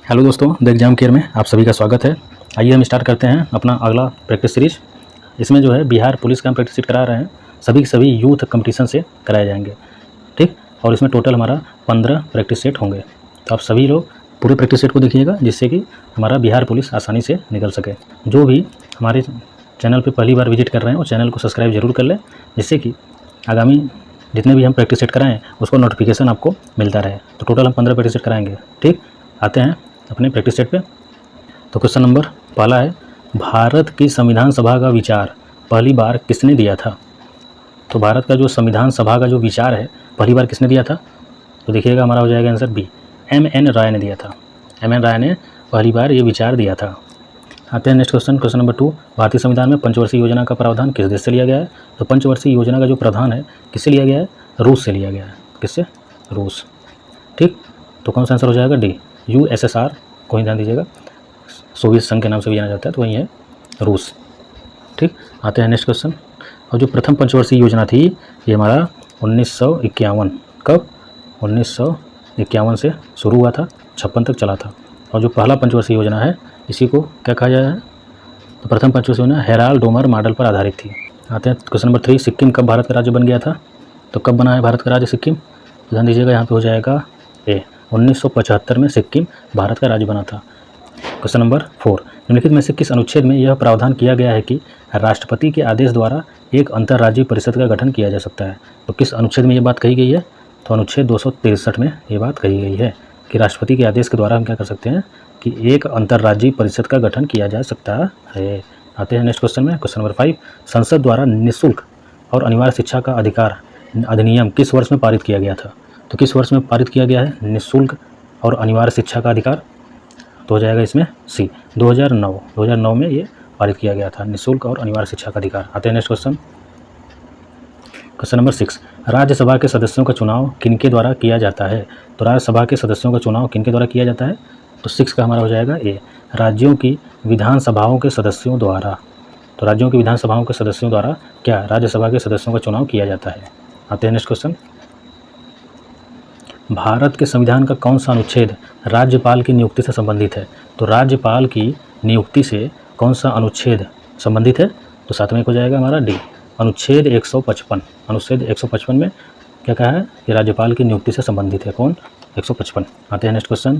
Hello दोस्तों, the exam care में आप सभी का स्वागत है। आइए हम स्टार्ट करते हैं अपना अगला प्रैक्टिस सीरीज। इसमें जो है बिहार पुलिस का हम प्रैक्टिस सेट करा रहे हैं। सभी के सभी यूथ कंपटीशन से कराए जाएंगे, ठीक। और इसमें टोटल हमारा 15 प्रैक्टिस सेट होंगे। तो आप सभी लोग पूरे प्रैक्टिस सेट को देखिएगा, जिससे कि हमारा बिहार पुलिस आसानी से निकल सके। जो भी हमारे चैनल पर पहली बार विजिट कर रहे हैं वो चैनल को सब्सक्राइब जरूर कर लें, जिससे कि आगामी जितने भी हम प्रैक्टिस सेट कराएँ उसको नोटिफिकेशन आपको मिलता रहे। तो टोटल हम 15 प्रैक्टिस सेट कराएंगे, ठीक। आते हैं अपने प्रैक्टिस सेट पे। तो क्वेश्चन नंबर पहला है, भारत की संविधान सभा का विचार पहली बार किसने दिया था? तो भारत का जो संविधान सभा का जो विचार है पहली बार किसने दिया था? तो देखिएगा हमारा हो जाएगा आंसर बी, एम.एन. राय ने दिया था। एम.एन. राय ने पहली बार ये विचार दिया था। आते हैं नेक्स्ट क्वेश्चन, क्वेश्चन नंबर 2, भारतीय संविधान में पंचवर्षीय योजना का प्रावधान किस देश से लिया गया है? तो पंचवर्षीय योजना का जो प्रावधान है किससे लिया गया है? रूस से लिया गया है। किससे? रूस, ठीक। तो कौन सा आंसर हो जाएगा? डी, USSR को ही ध्यान दीजिएगा, सोवियत संघ के नाम से भी जाना जाता है, तो वही है रूस, ठीक। आते हैं नेक्स्ट क्वेश्चन। और जो प्रथम पंचवर्षीय योजना थी ये हमारा 1951, कब? 1951 से शुरू हुआ था, 56 तक चला था। और जो पहला पंचवर्षीय योजना है इसी को क्या कहा जाता है? तो प्रथम पंचवर्षीय योजना हेराल्ड डोमर मॉडल पर आधारित थी। आते हैं क्वेश्चन नंबर 3, सिक्किम कब भारत का राज्य बन गया था? तो कब बना है भारत का राज्य सिक्किम? तो ध्यान दीजिएगा, यहाँ पे हो जाएगा ए, 1975 में सिक्किम भारत का राज्य बना था। क्वेश्चन नंबर 4, निम्नलिखित में से किस अनुच्छेद में यह प्रावधान किया गया है कि राष्ट्रपति के आदेश द्वारा एक अंतर्राज्यीय परिषद का गठन किया जा सकता है? तो किस अनुच्छेद में ये बात कही गई है? तो अनुच्छेद 263 में ये बात कही गई है कि राष्ट्रपति के आदेश के द्वारा हम क्या कर सकते हैं कि एक अंतर्राज्यीय परिषद का गठन किया जा सकता है। आते हैं नेक्स्ट क्वेश्चन में, क्वेश्चन नंबर 5, संसद द्वारा निःशुल्क और अनिवार्य शिक्षा का अधिकार अधिनियम किस वर्ष में पारित किया गया था? तो किस वर्ष में पारित किया गया है निःशुल्क और अनिवार्य शिक्षा का अधिकार? तो हो जाएगा इसमें सी, 2009 में ये पारित किया गया था, निःशुल्क और अनिवार्य शिक्षा का अधिकार। आते हैं next question, question number 6, Rajya Sabha के सदस्यों का चुनाव किनके द्वारा किया जाता है? तो राज्यसभा के सदस्यों का चुनाव किनके द्वारा किया जाता है? तो 6 का हमारा हो जाएगा ए, राज्यों की विधानसभाओं के सदस्यों द्वारा। तो राज्यों की विधानसभाओं के सदस्यों द्वारा क्या राज्यसभा के सदस्यों का चुनाव किया जाता है। आते हैं नेक्स्ट क्वेश्चन, भारत के संविधान का कौन सा अनुच्छेद राज्यपाल की नियुक्ति से संबंधित है? तो राज्यपाल की नियुक्ति से कौन सा अनुच्छेद संबंधित है? तो 7वें हो जाएगा हमारा डी, अनुच्छेद 155। अनुच्छेद 155 में क्या कहा है कि राज्यपाल की नियुक्ति से संबंधित है, कौन? 155। आते हैं नेक्स्ट क्वेश्चन,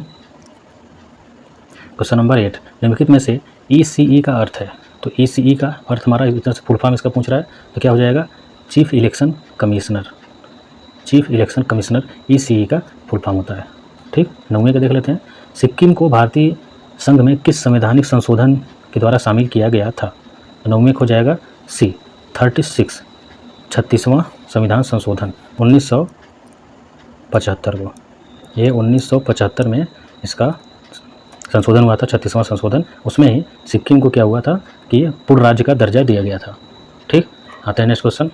क्वेश्चन नंबर 8, निम्नलिखित में से ECE का अर्थ है? तो ECE का अर्थ हमारा इस तरह से फुल फॉर्म इसका पूछ रहा है, तो क्या हो जाएगा? Chief election commissioner. Chief election commissioner ECE का फुल फॉर्म होता है, ठीक। 9वें का देख लेते हैं, सिक्किम को भारतीय संघ में किस संवैधानिक संशोधन के द्वारा शामिल किया गया था? तो 9वें हो जाएगा सी, 36वां संविधान संशोधन 1975 को। ये 1975 में इसका संशोधन हुआ था, 36वां संशोधन। उसमें ही सिक्किम को क्या हुआ था कि पूर्ण राज्य का दर्जा दिया गया था, ठीक। आते हैं नेक्स्ट क्वेश्चन,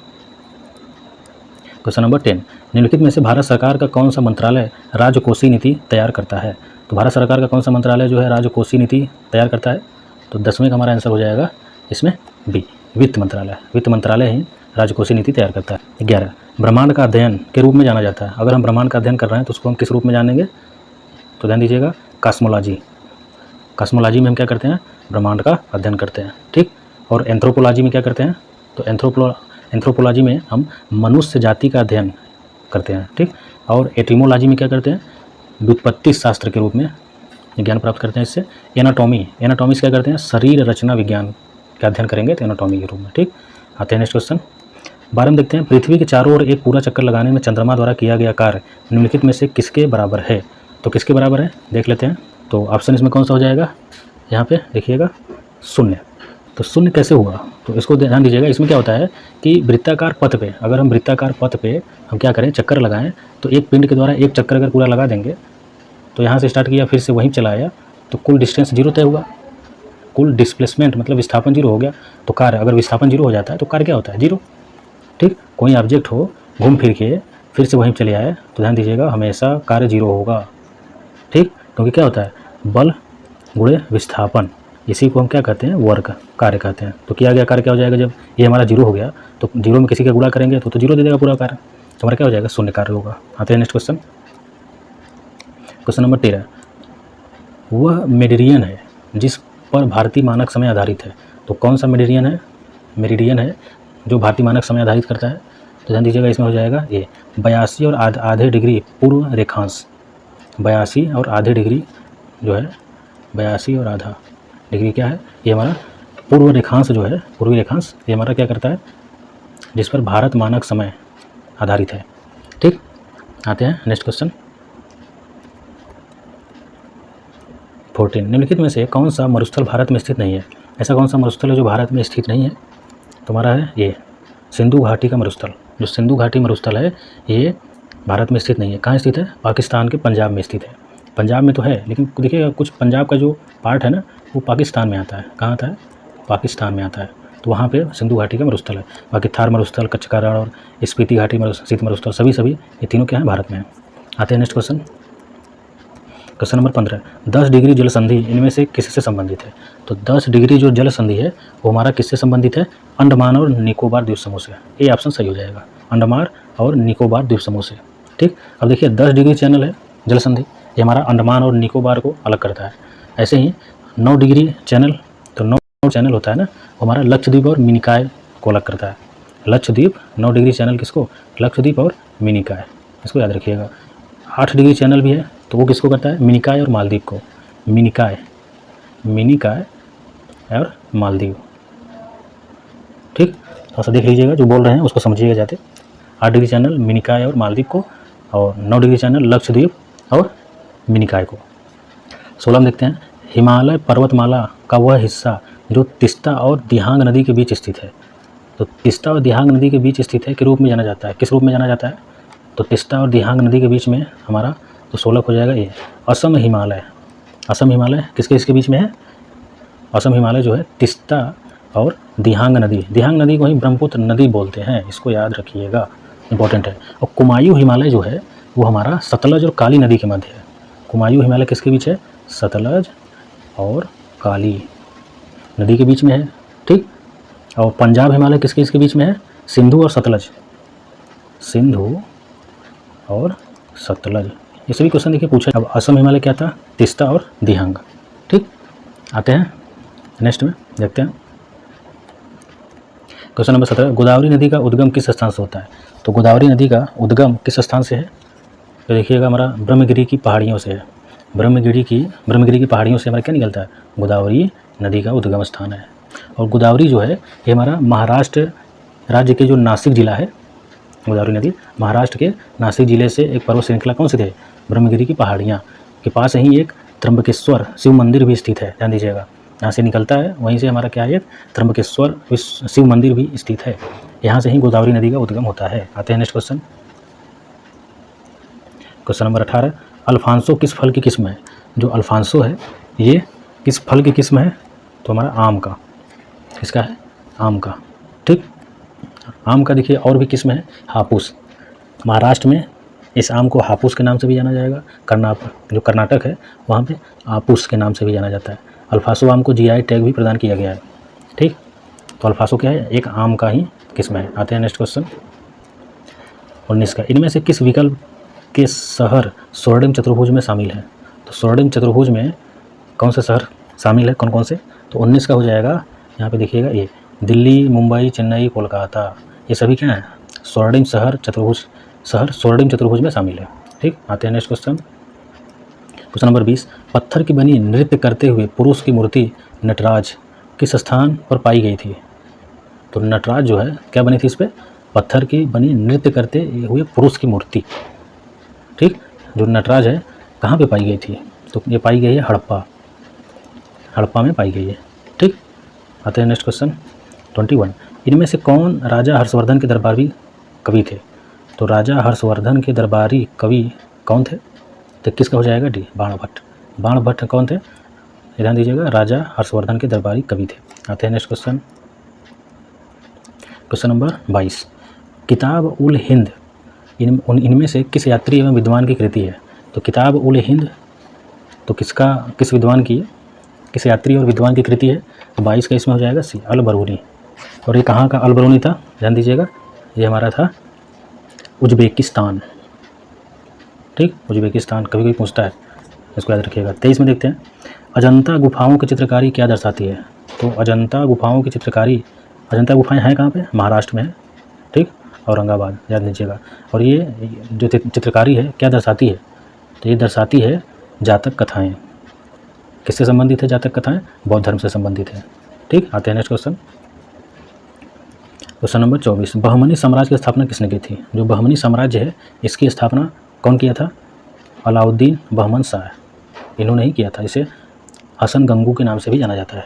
क्वेश्चन नंबर 10, निम्नलिखित में से भारत सरकार का कौन सा मंत्रालय राजकोषीय नीति तैयार करता है? तो भारत सरकार का कौन सा मंत्रालय जो है राजकोषीय नीति तैयार करता है? तो 10वें का हमारा आंसर हो जाएगा इसमें बी, वित्त मंत्रालय। वित्त मंत्रालय ही राजकोषीय नीति तैयार करता है। 11, ब्रह्मांड का अध्ययन के रूप में जाना जाता है। अगर हम ब्रह्मांड का अध्ययन कर रहे हैं तो उसको हम किस रूप में जानेंगे? तो ध्यान दीजिएगा, कॉस्मोलॉजी। कॉस्मोलॉजी में हम क्या करते हैं? ब्रह्मांड का अध्ययन करते हैं, ठीक। और एंथ्रोपोलॉजी में क्या करते हैं? तो एंथ्रोपोलॉजी में हम मनुष्य जाति का अध्ययन करते हैं, ठीक। और एटिमोलॉजी में क्या करते हैं? व्युत्पत्ति शास्त्र के रूप में ज्ञान प्राप्त करते हैं इससे। एनाटॉमी से क्या करते हैं? शरीर रचना विज्ञान का अध्ययन करेंगे, तो एनाटॉमी के रूप में, ठीक। आते हैं नेक्स्ट क्वेश्चन, 12 में देखते हैं, पृथ्वी के चारों ओर एक पूरा चक्कर लगाने में चंद्रमा द्वारा किया गया कार्य निम्नलिखित में से किसके बराबर है? तो किसके बराबर है देख लेते हैं। तो ऑप्शन इसमें कौन सा हो जाएगा? यहाँ पे देखिएगा, शून्य। तो शून्य कैसे हुआ? तो इसको ध्यान दीजिएगा, इसमें क्या होता है कि वृत्ताकार पथ पे, अगर हम वृत्ताकार पथ पे हम क्या करें, चक्कर लगाएं, तो एक पिंड के द्वारा एक चक्कर अगर पूरा लगा देंगे, तो यहाँ से स्टार्ट किया फिर से वहीं चला आया, तो कुल डिस्टेंस 0 तय हुआ। कुल डिस्प्लेसमेंट मतलब विस्थापन 0 हो गया। तो कार्य, अगर विस्थापन 0 हो जाता है तो कार्य क्या होता है? 0, ठीक। कोई ऑब्जेक्ट हो, घूम फिर के फिर से वहीं चले आए, तो ध्यान दीजिएगा हमेशा कार्य 0 होगा, ठीक। क्योंकि क्या होता है? बल गुणे विस्थापन, इसी को हम क्या कहते हैं? वर्क, कार्य कहते हैं। तो किया गया कार्य क्या हो जाएगा? जब ये हमारा 0 हो गया तो 0 में किसी का गुणा करेंगे तो 0 दे देगा पूरा कार्य, तो हमारा क्या हो जाएगा? शून्य कार्य होगा। आते हैं नेक्स्ट क्वेश्चन, क्वेश्चन नंबर 13, वह मेडिरियन है जिस पर भारतीय मानक समय आधारित है। तो कौन सा मेडिरियन है? मेरिडियन है जो भारतीय मानक समय आधारित करता है। तो ध्यान दीजिएगा, इसमें हो जाएगा ये 82 और आधे डिग्री पूर्व रेखांश। 82 और आधे डिग्री जो है, 82 और आधा डिग्री क्या है? ये हमारा पूर्व रेखांश जो है, पूर्वी रेखांश, ये हमारा क्या करता है? जिस पर भारत मानक समय आधारित है। ठीक, आते हैं नेक्स्ट क्वेश्चन 14। निम्नलिखित में से कौन सा मरुस्थल भारत में स्थित नहीं है? ऐसा कौन सा मरुस्थल है जो भारत में स्थित नहीं है? तुम्हारा है ये सिंधु घाटी का मरुस्थल। जो सिंधु घाटी मरुस्थल है ये भारत में स्थित नहीं है। कहाँ स्थित है? पाकिस्तान के पंजाब में स्थित है। पंजाब में तो है, लेकिन देखिएगा कुछ पंजाब का जो पार्ट है ना, वो पाकिस्तान में आता है। कहाँ आता है? पाकिस्तान में आता है। तो वहाँ पे सिंधु घाटी का मरुस्थल है। बाकी थार मरुस्थल, कच्छ का रण और स्पीति घाटी शीत मरुस्थल, सभी ये तीनों क्या हैं? भारत में हैं। आते हैं next question, question number 15। 10 degree जल संधि इनमें से किससे संबंधित है? तो 10 डिग्री जो जल संधि है वो हमारा किससे संबंधित है? अंडमान और निकोबार द्वीप समूह से। ये ऑप्शन सही हो जाएगा, अंडमान और निकोबार द्वीप समूह से। ठीक, अब देखिए 10 डिग्री चैनल है जल संधि, ये हमारा अंडमान और निकोबार को अलग करता है। ऐसे ही 9 डिग्री चैनल, तो 9 चैनल होता है ना, वो हमारा लक्षद्वीप और मिनिकॉय को अलग करता है। लक्षद्वीप 9 डिग्री चैनल किसको? लक्षद्वीप और मिनिकॉय, इसको याद रखिएगा। 8 डिग्री चैनल भी है, तो वो किसको करता है? मिनिकॉय और मालदीव को। मिनिकॉय और मालदीव। ठीक, थोड़ा देख लीजिएगा, जो बोल रहे हैं उसको समझिएगा जाते। 8 डिग्री चैनल मिनिकॉय और मालदीव को, और 9 डिग्री चैनल लक्षद्वीप और मिनिकॉय को। 16 में देखते हैं, हिमालय पर्वतमाला का वह हिस्सा जो तीस्ता और दिहांग नदी के बीच स्थित है। तो तीस्ता और दिहांग नदी के बीच स्थित है के रूप में जाना जाता है। किस रूप में जाना जाता है? तो तीस्ता और दिहांग नदी के बीच में हमारा, तो 16 हो जाएगा ये असम हिमालय। असम हिमालय किसके बीच में है? असम हिमालय जो है तीस्ता और दिहांग नदी को ही ब्रह्मपुत्र नदी बोलते हैं, इसको याद रखिएगा, इंपॉर्टेंट है। और कुमायूं हिमालय जो है वो हमारा सतलज और काली नदी के मध्य है। कुमायूं हिमालय किसके बीच है? सतलज और काली नदी के बीच में है। ठीक, और पंजाब हिमालय किसके बीच में है? सिंधु और सतलज, सिंधु और सतलज। ये सभी क्वेश्चन देखिए पूछा। अब असम हिमालय क्या था? तीस्ता और दिहांग। ठीक, आते हैं नेक्स्ट में, देखते हैं क्वेश्चन नंबर 17। गोदावरी नदी का उद्गम किस स्थान से होता है? तो गोदावरी नदी का उद्गम किस स्थान से है? तो देखिएगा हमारा ब्रह्मगिरी की पहाड़ियों से है। ब्रह्मगिरी की पहाड़ियों से हमारा क्या निकलता है? गोदावरी नदी का उद्गम स्थान है। और गोदावरी जो है ये हमारा महाराष्ट्र राज्य के जो नासिक जिला है, गोदावरी नदी महाराष्ट्र के नासिक जिले से एक पर्वत श्रृंखला कौन सी है? ब्रह्मगिरी की पहाड़ियाँ के पास ही एक त्र्यंबकेश्वर शिव मंदिर भी स्थित है। ध्यान दीजिएगा, यहाँ से निकलता है, वहीं से हमारा क्या है? एक त्र्यंबकेश्वर शिव मंदिर भी स्थित है। यहाँ से ही गोदावरी नदी का उद्गम होता है। आते हैं next question, question number 18। Alphonso किस फल की किस्म है? जो अल्फांसो है ये किस फल की किस्म है? तो हमारा आम का। किसका है? आम का। ठीक, आम का देखिए और भी किस्म है, हापुस। महाराष्ट्र में इस आम को हापुस के नाम से भी जाना जाएगा। जो कर्नाटक है वहाँ पे आपूस के नाम से भी जाना जाता है। अल्फांसो आम को GI टैग भी प्रदान किया गया है। ठीक, तो अल्फांसो क्या है? एक आम का ही किस्म है। आते हैं नेक्स्ट क्वेश्चन 19 का। इनमें से किस विकल्प के शहर स्वर्णिम चतुर्भुज में शामिल है? तो स्वर्णिम चतुर्भुज में कौन से शहर शामिल है, कौन कौन से? तो 19 का हो जाएगा, यहाँ पे देखिएगा ये दिल्ली, मुंबई, चेन्नई, कोलकाता, ये सभी क्या है? स्वर्णिम शहर स्वर्णिम चतुर्भुज में शामिल है। ठीक, आते हैं नेक्स्ट क्वेश्चन, क्वेश्चन नंबर 20। पत्थर की बनी नृत्य करते हुए पुरुष की मूर्ति नटराज किस स्थान पर पाई गई थी? तो नटराज जो है क्या बनी थी इस पर? पत्थर की बनी नृत्य करते हुए पुरुष की मूर्ति। ठीक, जो नटराज है कहाँ पे पाई गई थी? तो ये पाई गई है हड़प्पा में पाई गई है। ठीक, आते हैं नेक्स्ट क्वेश्चन 21। इनमें से कौन राजा हर्षवर्धन के दरबारी कवि थे? तो राजा हर्षवर्धन के दरबारी कवि कौन थे? तो किसका हो जाएगा? डी, बाणभट्ट कौन थे? ध्यान दीजिएगा, राजा हर्षवर्धन के दरबारी कवि थे। आते हैं नेक्स्ट क्वेश्चन, क्वेश्चन नंबर 22। किताब उल हिंद इनमें से किस यात्री एवं विद्वान की कृति है? तो किताब उल हिंद तो किस विद्वान की है? किस यात्री और विद्वान की कृति है? तो 22 का इसमें हो जाएगा सी, अल बरूनी। और ये कहाँ का अल बरूनी था? ध्यान दीजिएगा, ये हमारा था उज्बेकिस्तान। ठीक, उज्बेकिस्तान। कभी कोई पूछता है इसको याद रखिएगा। 23 में देखते हैं, अजंता गुफाओं की चित्रकारी क्या दर्शाती है। तो अजंता गुफाओं की चित्रकारी, अजंता गुफाएं हैं कहाँ पे, महाराष्ट्र में है, ठीक, औरंगाबाद, याद लीजिएगा। और ये जो चित्रकारी है क्या दर्शाती है, तो ये दर्शाती है जातक कथाएँ। किससे संबंधित है जातक कथाएँ, बौद्ध धर्म से संबंधित है, ठीक। आते हैं next question, question number 24, Bahmani साम्राज्य की स्थापना किसने की थी। जो बहमनी साम्राज्य है इसकी स्थापना कौन किया था, अलाउद्दीन बहमन शाह, इन्होंने ही किया था। इसे हसन गंगू के नाम से भी जाना जाता है।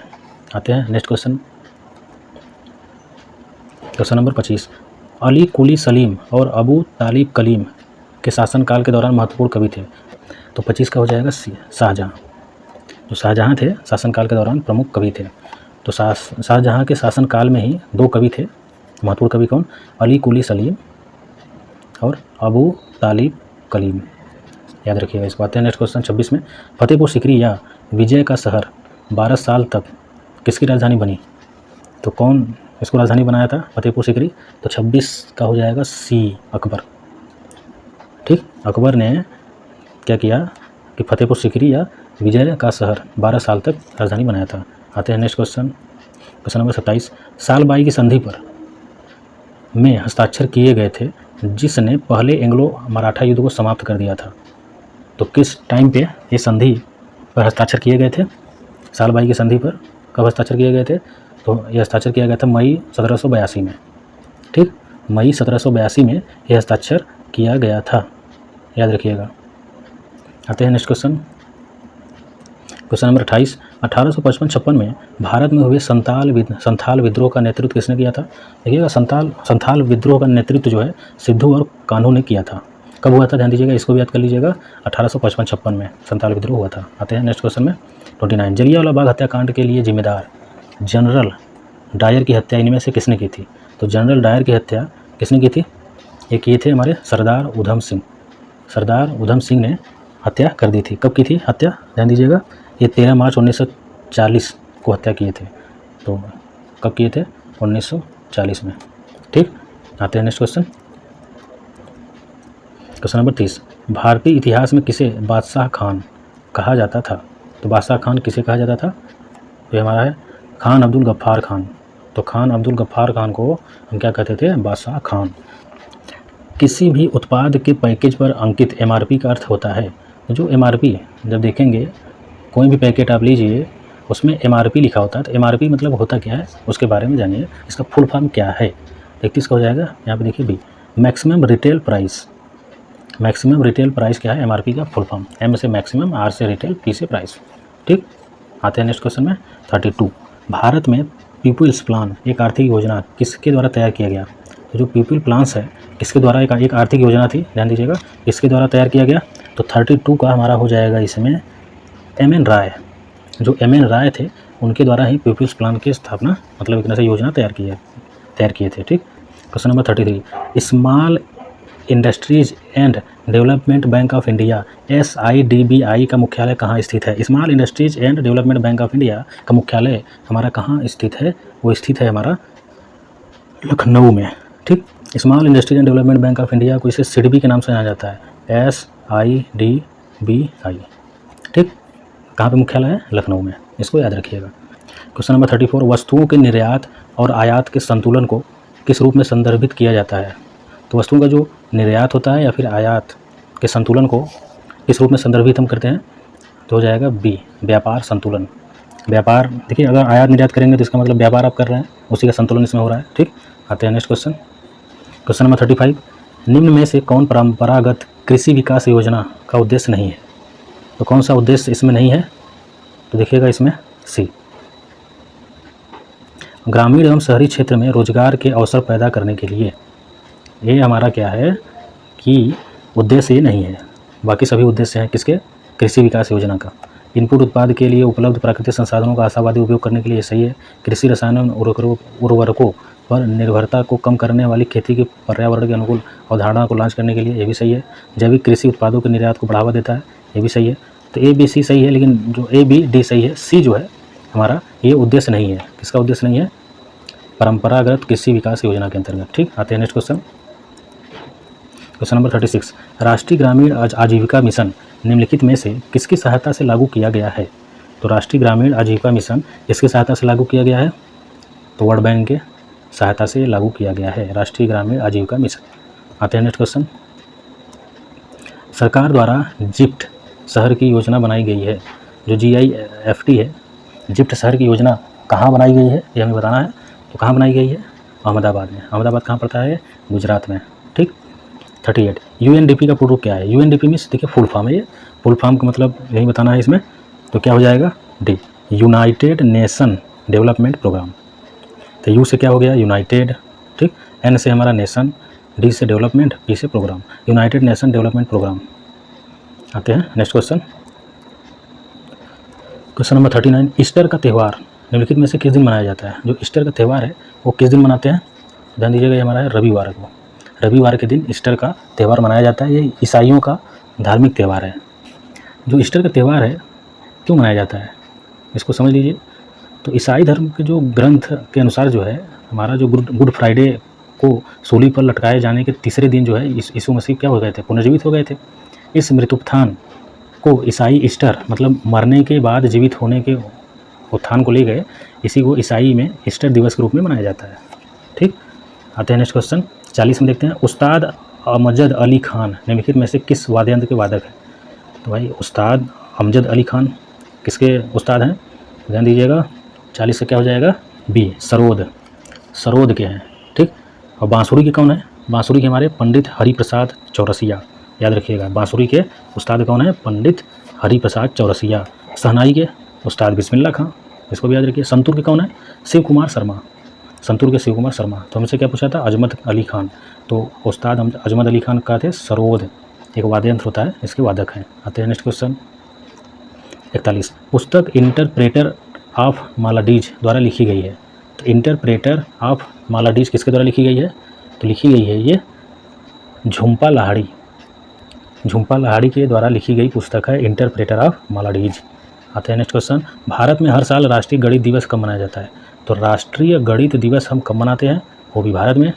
आते हैं next question, question number 25, Ali Kuli Salim और अबू तालिब कलीम के शासनकाल के दौरान महत्वपूर्ण कवि थे। तो 25 का हो जाएगा शाहजहाँ। जो शाहजहाँ थे शासनकाल के दौरान प्रमुख कवि थे। तो शाहजहाँ के शासनकाल में ही 2 कवि थे महत्वपूर्ण कवि, कौन, अली कुली सलीम और अबू तालिब कलीम, याद रखिएगा इसको। आते हैं नेक्स्ट क्वेश्चन 26 में, फतेहपुर सीकरी या विजय का शहर 12 साल तक किसकी राजधानी बनी। तो कौन इसको राजधानी बनाया था फतेहपुर सीकरी, तो 26 का हो जाएगा सी, अकबर, ठीक। अकबर ने क्या किया कि फतेहपुर सीकरी या विजय का शहर 12 साल तक राजधानी बनाया था। आते हैं next question, question number 27, Salbai की संधि पर में हस्ताक्षर किए गए थे जिसने पहले एंग्लो मराठा युद्ध को समाप्त कर दिया था। तो किस टाइम पे ये संधि पर हस्ताक्षर किए गए थे, सालबाई की संधि पर कब हस्ताक्षर किए गए थे, तो ये हस्ताक्षर किया गया था मई 1782 में, ठीक। मई 1782 में ये हस्ताक्षर किया गया था, याद रखिएगा। आते हैं नेक्स्ट क्वेश्चन, क्वेश्चन नंबर 28, 1855-56 में भारत में हुए संथाल विद्रोह का नेतृत्व किसने किया था। देखिएगा संथाल विद्रोह का नेतृत्व जो है सिद्धू और कान्हू ने किया था। कब हुआ था, ध्यान दीजिएगा, इसको भी याद कर लीजिएगा, 1855-56 में संथाल विद्रोह हुआ था। आते हैं नेक्स्ट क्वेश्चन में 29, जलियांवाला बाग हत्याकांड के लिए जिम्मेदार जनरल डायर की हत्या इनमें से किसने की थी। तो जनरल डायर की हत्या किसने की थी, ये किए थे हमारे सरदार उधम सिंह। सरदार उधम सिंह ने हत्या कर दी थी। कब की थी हत्या, ध्यान दीजिएगा, ये 13 मार्च 1940 को हत्या किए थे। तो कब किए थे, 1940 में, ठीक। आते हैं नेक्स्ट क्वेश्चन, क्वेश्चन नंबर 30, भारतीय इतिहास में किसे बादशाह खान कहा जाता था। तो बादशाह खान किसे कहा जाता था, तो हमारा है खान अब्दुल गफ्फार खान। तो खान अब्दुल गफ्फार खान को हम क्या कहते थे, बादशाह खान। किसी भी उत्पाद के पैकेज पर अंकित MRP का अर्थ होता है। जो MRP जब देखेंगे कोई भी पैकेट आप लीजिए उसमें MRP लिखा होता है। तो MRP मतलब होता क्या है उसके बारे में जानिए, इसका फुल फॉर्म क्या है। 31 का हो जाएगा, यहाँ पे देखिए B, maximum retail price. Maximum retail price क्या है, MRP का फुल फॉर्म, M से मैक्सिमम, R से रिटेल, P से प्राइस, ठीक। आते हैं नेक्स्ट क्वेश्चन में 32, भारत में पीपल्स प्लान एक आर्थिक योजना किसके द्वारा तैयार किया गया। तो जो पीपल प्लान्स है किसके द्वारा एक आर्थिक योजना थी, ध्यान दीजिएगा, इसके द्वारा तैयार किया गया। तो 32 का हमारा हो जाएगा इसमें MN राय। जो MN राय थे उनके द्वारा ही पीपल्स प्लान की स्थापना, मतलब एक तरह से योजना तैयार किए थे, ठीक। Question number 33, small industries and development bank of India SIDBI का मुख्यालय कहाँ स्थित है। Small industries and development bank of India का मुख्यालय हमारा कहाँ स्थित है, वो स्थित है हमारा लखनऊ में, ठीक। Small industries and development bank of India को इसे SIDBI के नाम से जाना जाता है, SIDBI, ठीक। कहाँ पे मुख्यालय है, लखनऊ में, इसको याद रखिएगा। क्वेश्चन नंबर 34, वस्तुओं के निर्यात और आयात के संतुलन को किस रूप में संदर्भित किया जाता है। तो वस्तुओं का जो निर्यात होता है या फिर आयात के संतुलन को किस रूप में संदर्भित हम करते हैं, तो हो जाएगा बी, व्यापार संतुलन। व्यापार, देखिए अगर आयात निर्यात करेंगे तो इसका मतलब व्यापार आप कर रहे हैं, उसी का संतुलन इसमें हो रहा है, ठीक। आते हैं नेक्स्ट क्वेश्चन, क्वेश्चन नंबर 35, निम्न में से कौन परंपरागत कृषि विकास योजना का उद्देश्य नहीं है। तो कौन सा उद्देश्य इसमें नहीं है, तो देखिएगा इसमें सी, ग्रामीण एवं शहरी क्षेत्र में रोजगार के अवसर पैदा करने के लिए। ये हमारा क्या है कि उद्देश्य ये नहीं है, बाकी सभी उद्देश्य हैं किसके, कृषि विकास योजना का। इनपुट उत्पाद के लिए उपलब्ध प्राकृतिक संसाधनों का आशावादी उपयोग करने के लिए सही है। कृषि रसायनों उर्वरकों पर निर्भरता को कम करने वाली खेती की पर्यावरण के अनुकूल अवधारणा को लॉन्च करने के लिए, ये भी सही है। जैविक कृषि उत्पादों के निर्यात को बढ़ावा देता है, ये भी सही है। तो A B C सही है, लेकिन जो A B D सही है, C जो है हमारा ये उद्देश्य नहीं है। किसका उद्देश्य नहीं है, परंपरागत कृषि विकास योजना के अंतर्गत, ठीक। आते हैं नेक्स्ट क्वेश्चन, क्वेश्चन नंबर 36, राष्ट्रीय ग्रामीण आजीविका मिशन निम्नलिखित में से किसकी सहायता से लागू किया गया है? तो राष्ट्रीय ग्रामीण आजीविका मिशन किसकी सहायता से लागू किया गया है? तो वर्ल्ड बैंक के सहायता से लागू किया गया है राष्ट्रीय ग्रामीण आजीविका मिशन। आते हैं नेक्स्ट क्वेश्चन। सरकार द्वारा जिप्ट शहर की योजना बनाई गई है। जो GIFT है, जिप्ट शहर की योजना कहाँ बनाई गई है ये हमें बताना है। तो कहाँ बनाई गई है? अहमदाबाद में। अहमदाबाद कहाँ पड़ता है? गुजरात में। ठीक। 38 UNDP का पूर्ण रूप क्या है? UNDP मीन्स देखिए फुल फॉर्म है, ये फुल फॉर्म का मतलब यही बताना है इसमें। तो क्या हो जाएगा? D, united nation development programme. तो यू से क्या हो गया? यूनाइटेड, ठीक, एन से हमारा नेशन, डी से डेवलपमेंट, पी से programme, united nation development programme. आते हैं next question. Question number 39 Easter का त्यौहार निम्नलिखित में से किस दिन मनाया जाता है? जो ईस्टर का त्यौहार है वो किस दिन मनाते हैं? ध्यान दीजिएगा, ये हमारा है रविवार को। रविवार के दिन ईस्टर का त्यौहार मनाया जाता है। ये ईसाइयों का धार्मिक त्यौहार है। जो ईस्टर का त्यौहार है क्यों मनाया जाता है इसको समझ लीजिए। तो ईसाई धर्म के जो ग्रंथ के अनुसार जो है हमारा जो गुड फ्राइडे को सूली पर लटकाए जाने के तीसरे दिन जो है यीशु मसीह क्या हो गए थे? पुनर्जीवित हो गए थे। इस मृत्युत्थान को ईसाई ईस्टर मतलब मरने के बाद जीवित होने के उत्थान को ले गए, इसी को ईसाई में ईस्टर दिवस के रूप में मनाया जाता है। ठीक। आते हैं नेक्स्ट क्वेश्चन 40 में देखते हैं। उस्ताद अमजद अली खान निम्नलिखित में से किस वाद्ययंत्र के वादक हैं? तो भाई उस्ताद अमजद अली खान किसके उस्ताद हैं? ध्यान दीजिएगा 40 से क्या हो जाएगा? बी, सरोद। सरोद के हैं। ठीक। और बांसुरी के कौन है? बांसुरी के हमारे पंडित हरिप्रसाद चौरसिया। याद रखिएगा बांसुरी के उस्ताद कौन है? पंडित हरिप्रसाद चौरसिया। शहनाई के उस्ताद बिस्मिल्लाह खां, इसको भी याद रखिए। संतूर के कौन है? शिव कुमार शर्मा। संतूर के शिव कुमार शर्मा। तो हमसे क्या पूछा था? अजमत अली खान। तो उस्ताद अजमत अली खान का थे सरोद, एक वाद्य यंत्र होता है, इसके वादक हैं। आते हैं नेक्स्ट क्वेश्चन 41 पुस्तक इंटरप्रेटर ऑफ मालाडीज द्वारा लिखी गई है। तो इंटरप्रेटर ऑफ मालाडीज किसके द्वारा लिखी गई है? तो लिखी गई है ये झुम्पा लाहिड़ी। झुम्पा लाहिड़ी के द्वारा लिखी गई पुस्तक है इंटरप्रेटर ऑफ मालाडीज। आते हैं नेक्स्ट क्वेश्चन। भारत में हर साल राष्ट्रीय गणित दिवस कब मनाया जाता है? तो राष्ट्रीय गणित दिवस हम कब मनाते हैं? वो भी भारत में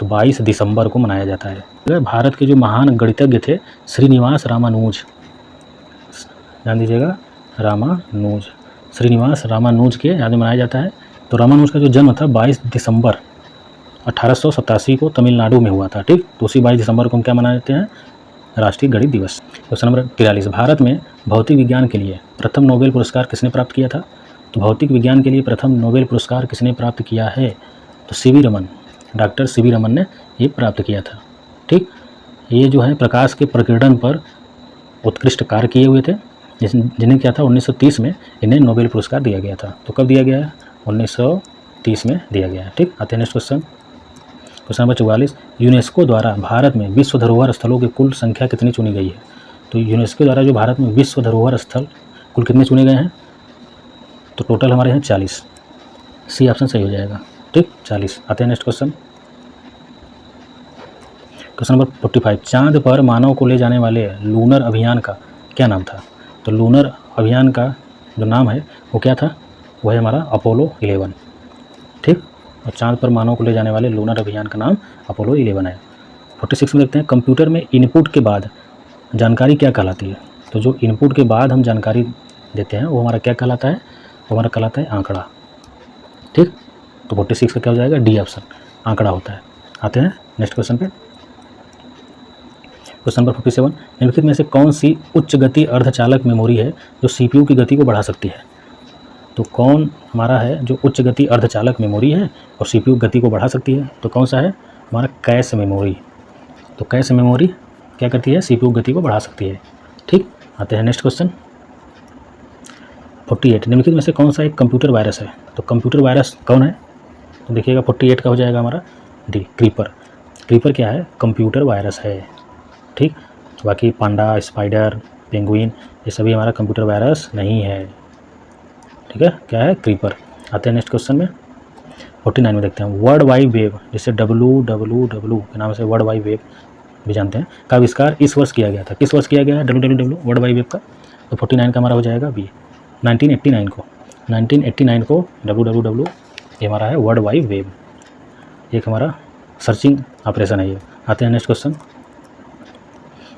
तो 22 दिसंबर को मनाया जाता है। भारत के जो महान गणितज्ञ थे श्रीनिवास रामानुज, ध्यान दीजिएगा रामानुज, श्रीनिवास रामानुज के याद में मनाया जाता है। तो रामानुज का जो जन्म था 22 दिसंबर 1887 को तमिलनाडु में हुआ था। ठीक। तो उसी 22 दिसंबर को हम क्या मनाते हैं? राष्ट्रीय गणित दिवस। क्वेश्चन नंबर 43 भारत में भौतिक विज्ञान के लिए प्रथम नोबेल पुरस्कार किसने प्राप्त किया था? तो भौतिक विज्ञान के लिए प्रथम नोबेल पुरस्कार किसने प्राप्त किया है? तो CV Raman, doctor CV Raman ने ये प्राप्त किया था। ठीक। ये जो है प्रकाश के प्रकीर्णन पर उत्कृष्ट कार्य किए हुए थे, जिन्हें क्या था 1930 में इन्हें नोबेल पुरस्कार दिया गया था। तो कब दिया गया है? 1930 में दिया गया है। ठीक। आते हैं next question. Question number 44 UNESCO द्वारा भारत में विश्व धरोहर स्थलों की कुल संख्या कितनी चुनी गई है? तो यूनेस्को द्वारा जो भारत में विश्व धरोहर स्थल कुल कितने चुने गए हैं? तो टोटल हमारे हैं 40। सी ऑप्शन सही हो जाएगा। ठीक, 40। आते हैं नेक्स्ट क्वेश्चन। क्वेश्चन नंबर 45 चांद पर मानव को ले जाने वाले लूनर अभियान का क्या नाम था? तो लूनर अभियान का जो नाम है वो क्या था? वो है हमारा अपोलो 11। ठीक। और चांद पर मानव को ले जाने वाले लूनर अभियान का नाम अपोलो 11 है। 46 में देखते हैं कंप्यूटर में इनपुट के बाद जानकारी क्या कहलाती है? तो जो इनपुट के बाद हम जानकारी देते हैं वो हमारा क्या कहलाता है? वो हमारा कहलाता है आंकड़ा। ठीक। तो 46 का क्या हो जाएगा? डी ऑप्शन, आंकड़ा होता है। आते हैं नेक्स्ट क्वेश्चन पे। क्वेश्चन नंबर 47 निम्नलिखित में से कौन सी उच्च गति अर्धचालक मेमोरी है जो सीपीयू की गति को बढ़ा सकती है? तो कौन हमारा है जो उच्च गति अर्धचालक मेमोरी है और सीपीयू गति को बढ़ा सकती है? तो कौन सा है? हमारा कैश मेमोरी। तो कैश मेमोरी क्या करती है? सीपीयू गति को बढ़ा सकती है। ठीक। आते हैं नेक्स्ट क्वेश्चन 48 निम्नलिखित में से कौन सा एक कंप्यूटर वायरस है? तो कंप्यूटर वायरस कौन है? तो देखिएगा 48 का हो जाएगा हमारा डी, क्रीपर। क्रीपर क्या है? कंप्यूटर वायरस है। ठीक। बाकी पांडा, स्पाइडर, पेंगुइन ये सभी हमारा कंप्यूटर वायरस नहीं है। ठीक है, क्या है? क्रीपर। आते हैं नेक्स्ट क्वेश्चन में 49 में देखते हैं वर्ल्ड वाइड वेब, जिसे WWW के नाम से वर्ल्ड वाइड वेब भी जानते हैं, का आविष्कार इस वर्ष किया गया था। किस वर्ष किया गया है WWW वर्ल्ड वाइड वेब का? तो 49 का हमारा हो जाएगा बी, 1989 को WWW ये हमारा है वर्ल्ड वाइड वेब, एक हमारा सर्चिंग ऑपरेशन है ये। आते हैं next question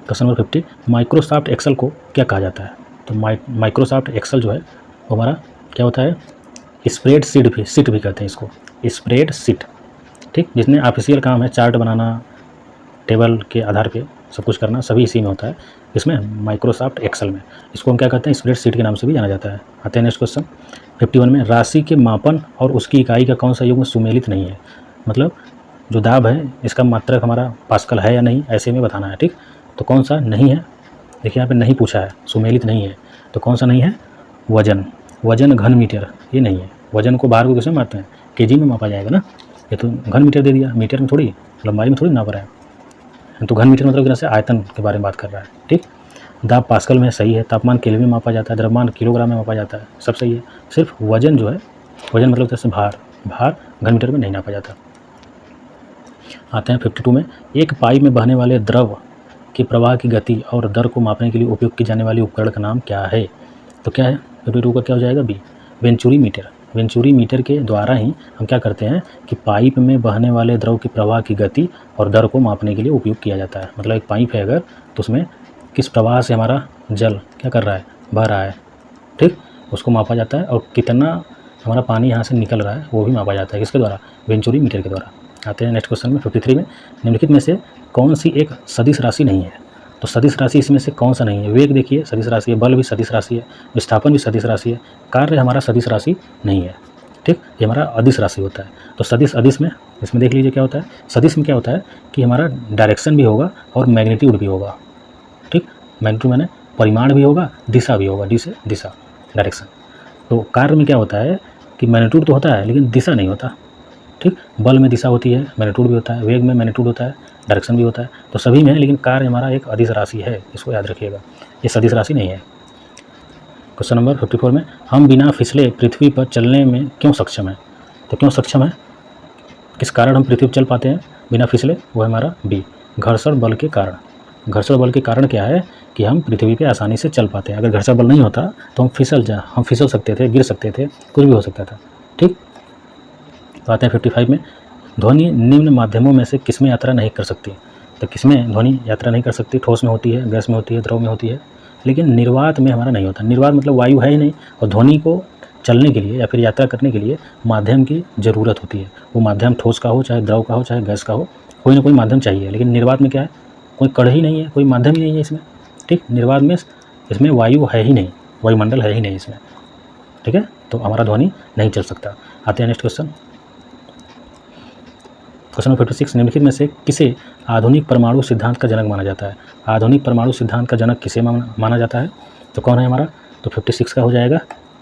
question number 50, Microsoft Excel को क्या कहा जाता है? तो माइक्रोसॉफ्ट एक्सेल जो है वो हमारा क्या होता है? स्प्रेड सीट भी कहते हैं इसको, स्प्रेड सीट, ठीक, जितने ऑफिशियल काम है, चार्ट बनाना, टेबल के आधार पे सब कुछ करना, सभी इसी में होता है, इसमें माइक्रोसॉफ्ट एक्सेल में। इसको हम क्या कहते हैं? स्प्रेड सीट के नाम से भी जाना जाता है। आते हैं नेक्स्ट क्वेश्चन 51 में, राशि के मापन और उसकी इकाई का कौन सा युग्म सुमेलित नहीं है? मतलब जो दाब है इसका मात्रक हमारा पास्कल है या नहीं, ऐसे में बताना है, ठीक। तो कौन सा नहीं है? देखिए यहाँ पे नहीं पूछा है, सुमेलित नहीं है, तो कौन सा नहीं है? वजन घन मीटर, ये नहीं है। वजन को बाहर को किसमें मापते हैं? केजी में मापा जाएगा ना, ये तो घन मीटर दे दिया, मीटर में थोड़ी, लंबाई में थोड़ी नाप रहा है, तो घन मीटर मतलब तरह से आयतन के बारे में बात कर रहा है, ठीक। दाब पास्कल में सही है, तापमान केल्विन में मापा जाता है, द्रव्यमान किलोग्राम में मापा जाता है, सब सही है। सिर्फ वजन जो है, वजन मतलब जैसे भार घन मीटर में नहीं नापा जाता। आते हैं 52 में, एक पाइप में बहने वाले द्रव के प्रवाह की गति और दर को मापने के लिए उपयोग की जाने वाली उपकरण का नाम क्या है? तो क्या है 52 का? क्या हो जाएगा? B, venturi meter. Venturi meter के द्वारा ही हम क्या करते हैं कि पाइप में बहने वाले द्रव के प्रवाह की गति और दर को मापने के लिए उपयोग किया जाता है। मतलब एक पाइप है अगर, तो उसमें किस प्रवाह से हमारा जल क्या कर रहा है? बह रहा है, ठीक, उसको मापा जाता है, और कितना हमारा पानी यहाँ से निकल रहा है वो भी मापा जाता है। किसके द्वारा? वेंचुरी मीटर के द्वारा। आते हैं नेक्स्ट क्वेश्चन में 53 में, निम्नलिखित में से कौन सी एक सदिश राशि नहीं है? तो सदिश राशि इसमें से कौन सा नहीं है? वेग देखिए सदिश राशि है, बल भी सदिश राशि है, विस्थापन भी सदिश राशि है, कार्य हमारा सदिश राशि नहीं है, ठीक, ये हमारा अदिश राशि होता है। तो सदिश अदिश में इसमें देख लीजिए क्या होता है। सदिश में क्या होता है कि हमारा डायरेक्शन भी होगा और मैग्नीट्यूड भी होगा, ठीक। मैग्नीट्यूड मैंने परिमाण भी होगा, दिशा भी होगा, डी से दिशा, डायरेक्शन। तो कार्य में क्या होता है कि मैग्नीट्यूड तो होता है लेकिन दिशा नहीं होता, ठीक। बल में दिशा होती है, मैग्नीट्यूड भी होता है, वेग में मैग्नीट्यूड होता है, डायरेक्शन भी होता है, तो सभी में है, लेकिन कार्य हमारा एक अदिश राशि है, इसको याद रखिएगा, ये सदिश राशि नहीं है। क्वेश्चन नंबर 54 में, हम बिना फिसले पृथ्वी पर चलने में क्यों सक्षम है? तो क्यों सक्षम है, किस कारण हम पृथ्वी पर चल पाते हैं बिना फिसले? वो है हमारा बी, घर्षण बल के कारण। घर्षण बल के कारण क्या है कि हम पृथ्वी पे आसानी से चल पाते हैं। अगर घर्षण बल नहीं होता तो हम फिसल सकते थे, गिर सकते थे, कुछ भी हो सकता था, ठीक। तो आते हैं 55 में, ध्वनि निम्न माध्यमों में से किसमें यात्रा नहीं कर सकती? तो किसमें ध्वनि यात्रा नहीं कर सकती? ठोस में होती है, गैस में होती है, द्रव में होती है, लेकिन निर्वात में हमारा नहीं होता। निर्वात मतलब वायु है ही नहीं, और ध्वनि को चलने के लिए या फिर यात्रा करने के लिए माध्यम की ज़रूरत होती है। वो माध्यम ठोस का हो, चाहे द्रव का हो, चाहे गैस का हो, कोई ना कोई माध्यम चाहिए। लेकिन निर्वात में क्या है, कोई कण ही नहीं है, कोई माध्यम ही नहीं है इसमें, ठीक। निर्वात में इसमें वायु है ही नहीं, वायुमंडल है ही नहीं इसमें, ठीक है, तो हमारा ध्वनि नहीं चल सकता। आते हैं नेक्स्ट क्वेश्चन, क्वेश्चन नंबर 56, निम्नलिखित में से किसे आधुनिक परमाणु सिद्धांत का जनक माना जाता है? आधुनिक परमाणु सिद्धांत का जनक किसे माना जाता है? तो कौन है हमारा? तो 56 का हो जाएगा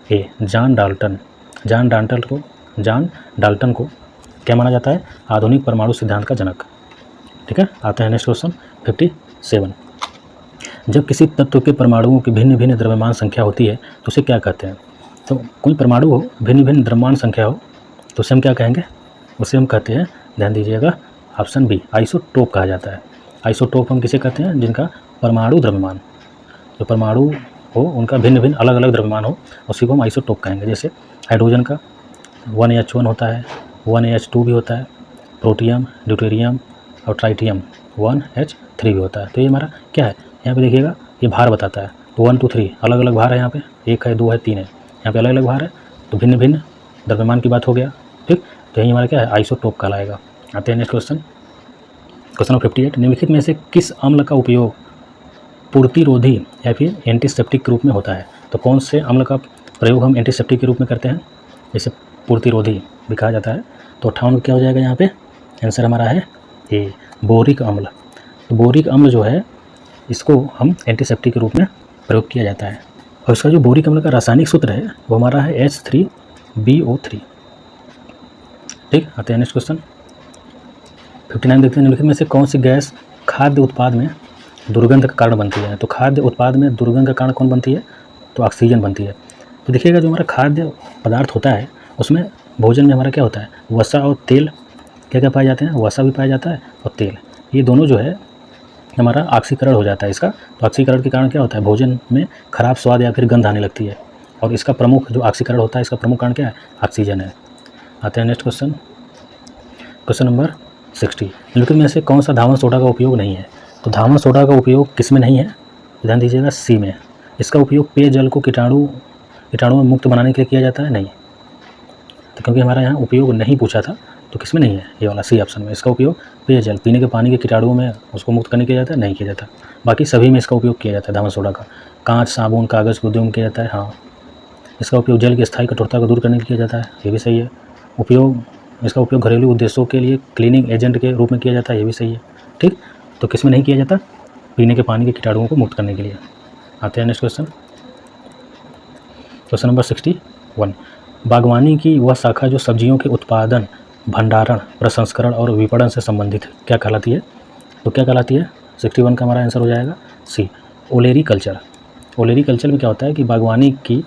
ए, जॉन डाल्टन। जॉन डाल्टन को क्या माना जाता है? आधुनिक परमाणु सिद्धांत का जनक, ठीक है। आते हैं नेक्स्ट क्वेश्चन 57, जब किसी तत्व के परमाणुओं की भिन्न भिन्न द्रव्यमान संख्या होती है तो उसे क्या कहते हैं? तो कोई परमाणु हो, भिन्न भिन्न द्रव्यमान संख्या हो, तो उसे हम क्या कहेंगे? उसे हम कहते हैं, ध्यान दीजिएगा, ऑप्शन बी, आइसोटोप कहा जाता है। आइसोटोप हम किसे कहते हैं? जिनका परमाणु द्रव्यमान, जो परमाणु हो उनका भिन्न भिन्न अलग अलग द्रव्यमान हो, उसी को हम आइसोटोप कहेंगे। जैसे हाइड्रोजन का 1H1 होता है, 1H2 भी होता है, प्रोटियम, ड्यूटेरियम और ट्राइटियम 1H3 भी होता है। तो ये हमारा क्या है, यहाँ पे देखिएगा ये भार बताता है, तो 1 2 3 अलग अलग भार है, यहाँ पे 1 है, 2 है, 3 है, यहाँ पे अलग अलग भार है, तो भिन्न भिन्न द्रव्यमान की बात हो गया, ठीक। तो यही हमारा क्या है, आइसोटोप कहलाएगा। आते हैं नेक्स्ट क्वेश्चन, क्वेश्चन नंबर 58, निम्नलिखित में से किस अम्ल का उपयोग पूर्तिरोधी या फिर एंटीसेप्टिक के रूप में होता है? तो कौन से अम्ल का प्रयोग हम एंटीसेप्टिक के रूप में करते हैं? जैसे पूर्तिरोधी भी कहा जाता है। तो 58 क्या हो जाएगा यहाँ पे? आंसर हमारा है ए, बोरिक अम्ल। तो बोरिक अम्ल जो है इसको हम एंटीसेप्टिक के रूप में प्रयोग किया जाता है। और इसका जो बोरिक अम्ल का रासायनिक सूत्र है वो हमारा है H3BO3, ठीक। आते हैं नेक्स्ट क्वेश्चन 59, देखते हैं निम्नलिखित में से कौन सी गैस खाद्य उत्पाद में दुर्गंध का कारण बनती है? तो खाद्य उत्पाद में दुर्गंध का कारण कौन बनती है? तो ऑक्सीजन बनती है। तो देखिएगा जो हमारा खाद्य पदार्थ होता है उसमें भोजन में हमारा क्या होता है, वसा और तेल क्या क्या पाए जाते हैं? वसा भी पाया जाता है और तेल, ये दोनों जो है हमारा ऑक्सीकरण हो जाता है इसका। तो ऑक्सीकरण के कारण क्या होता है, भोजन में खराब स्वाद या फिर गंध आने लगती है, और इसका प्रमुख जो ऑक्सीकरण होता है इसका प्रमुख कारण क्या है? ऑक्सीजन है। आते हैं नेक्स्ट क्वेश्चन, क्वेश्चन नंबर 60, निम्नलिखित में से कौन सा धावन सोडा का उपयोग नहीं है? तो धावन सोडा का उपयोग किस में नहीं है, ध्यान दीजिएगा, सी में। इसका उपयोग पेयजल को कीटाणु में मुक्त बनाने के लिए किया जाता है, नहीं। तो क्योंकि हमारा यहाँ उपयोग नहीं पूछा था तो किस में नहीं है, ये वाला सी ऑप्शन में। इसका उपयोग पेयजल, पीने के पानी के कीटाणुओं में उसको मुक्त करने किया जाता है, नहीं किया जाता। बाकी सभी में इसका उपयोग किया जाता है धावन सोडा का। कांच, साबुन, कागज़ के उद्योग में किया जाता है, हाँ। इसका उपयोग जल की स्थायी कठोरता को दूर करने के लिए किया जाता है, ये भी सही है। इसका उपयोग घरेलू उद्देश्यों के लिए क्लीनिंग एजेंट के रूप में किया जाता है, ये भी सही है, ठीक। तो किस में नहीं किया जाता, पीने के पानी के कीटाणुओं को मुक्त करने के लिए। आते हैं नेक्स्ट क्वेश्चन, क्वेश्चन नंबर 61। बागवानी की वह शाखा जो सब्जियों के उत्पादन, भंडारण, प्रसंस्करण और विपणन से संबंधित है, क्या कहलाती है? तो क्या कहलाती है? 61 का हमारा आंसर हो जाएगा सी, ओलेरीकल्चर। ओलेरीकल्चर में क्या होता है कि बागवानी की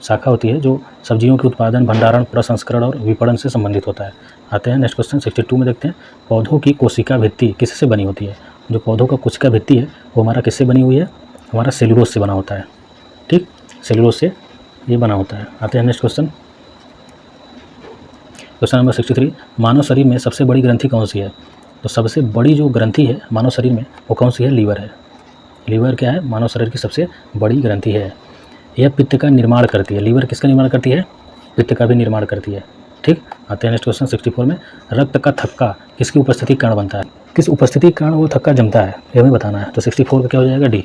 शाखा होती है जो सब्जियों के उत्पादन, भंडारण, प्रसंस्करण और विपणन से संबंधित होता है। आते हैं नेक्स्ट क्वेश्चन 62 में, देखते हैं। पौधों की कोशिका भित्ति किससे बनी होती है? जो पौधों का कोशिका भित्ति है वो हमारा किससे बनी हुई है? हमारा सेलुलोज से बना होता है, ठीक, सेलुलोज से ये बना होता है। आते हैं नेक्स्ट क्वेश्चन, क्वेश्चन नंबर 63। मानव शरीर में सबसे बड़ी ग्रंथि कौन सी है? तो सबसे बड़ी जो ग्रंथि है मानव शरीर में वो कौन सी है? लीवर है। लीवर क्या है? मानव शरीर की सबसे बड़ी ग्रंथि है। यह पित्त का निर्माण करती है। लीवर किसका निर्माण करती है? पित्त का भी निर्माण करती है, ठीक। आते हैं नेक्स्ट क्वेश्चन 64 में। रक्त का थक्का किसकी उपस्थिति के कारण बनता है? किस उपस्थिति के कारण वो थक्का जमता है, ये हमें बताना है। तो 64 का क्या हो जाएगा? डी,